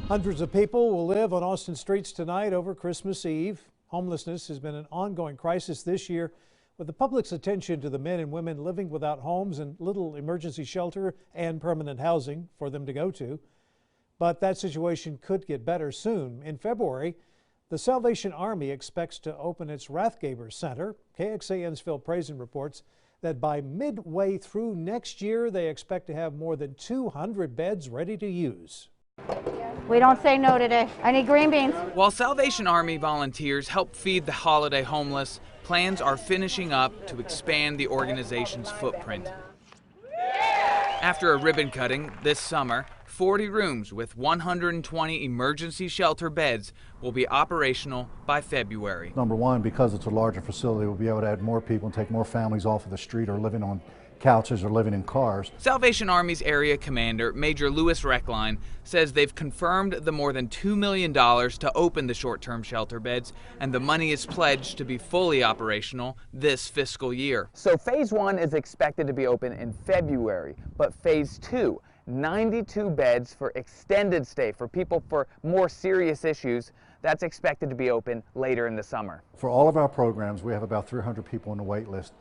Hundreds of people will live on Austin streets tonight over Christmas Eve. Homelessness has been an ongoing crisis this year, with the public's attention to the men and women living without homes and little emergency shelter and permanent housing for them to go to. But that situation could get better soon. In February, the Salvation Army expects to open its Rathgeber Center. KXAN's Phil Prazen reports that by midway through next year, they expect to have more than 200 beds ready to use. We don't say no today. I need green beans. While Salvation Army volunteers help feed the holiday homeless, plans are finishing up to expand the organization's footprint. After a ribbon cutting this summer, 40 rooms with 120 emergency shelter beds will be operational by February. Number one, because it's a larger facility, we'll be able to add more people and take more families off of the street or living on couches or living in cars. Salvation Army's area commander, Major Louis Reckline, says they've confirmed the more than $2 million to open the short-term shelter beds, and the money is pledged to be fully operational this fiscal year. So phase 1 is expected to be open in February, but phase 2, 92 beds for extended stay for people for more serious issues, that's expected to be open later in the summer. For all of our programs, we have about 300 people on the wait list.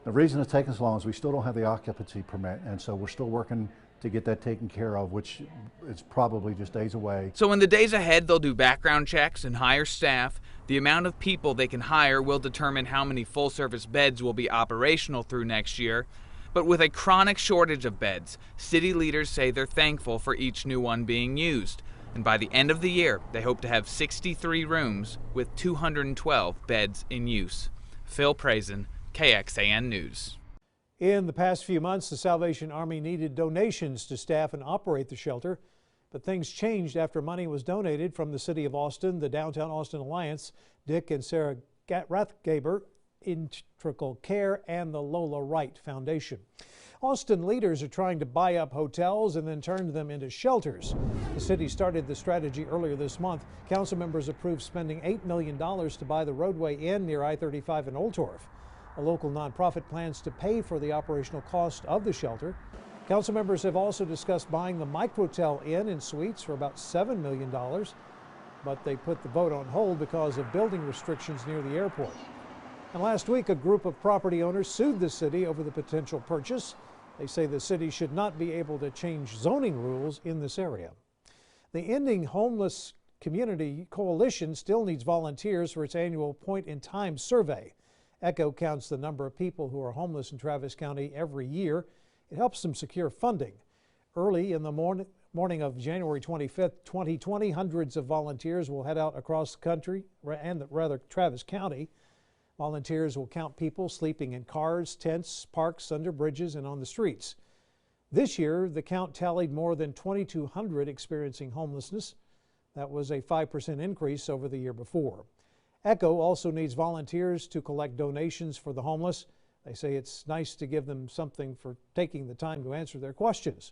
The reason it's taking so long is we still don't have the occupancy permit, and so we're still working to get that taken care of, which is probably just days away. So in the days ahead, they'll do background checks and hire staff. The amount of people they can hire will determine how many full-service beds will be operational through next year. But with a chronic shortage of beds, city leaders say they're thankful for each new one being used. And by the end of the year, they hope to have 63 rooms with 212 beds in use. Phil Prazen, KXAN News. In the past few months, the Salvation Army needed donations to staff and operate the shelter, but things changed after money was donated from the City of Austin, the Downtown Austin Alliance, Dick and Sarah Rathgeber Integral Care, and the Lola Wright Foundation. Austin leaders are trying to buy up hotels and then turn them into shelters. The city started the strategy earlier this month. Council members approved spending $8 million to buy the Roadway Inn near I-35 in Old Torf. A local nonprofit plans to pay for the operational cost of the shelter. Council members have also discussed buying the Microtel Inn and Suites for about $7 million, but they put the vote on hold because of building restrictions near the airport. And last week, a group of property owners sued the city over the potential purchase. They say the city should not be able to change zoning rules in this area. The Ending Homeless Community Coalition still needs volunteers for its annual point-in-time survey. ECHO counts the number of people who are homeless in Travis County every year. It helps them secure funding. Early in the morning of January 25th, 2020, hundreds of volunteers will head out across the country, and Travis County. Volunteers will count people sleeping in cars, tents, parks, under bridges, and on the streets. This year, the count tallied more than 2,200 experiencing homelessness. That was a 5% increase over the year before. ECHO also needs volunteers to collect donations for the homeless. They say it's nice to give them something for taking the time to answer their questions.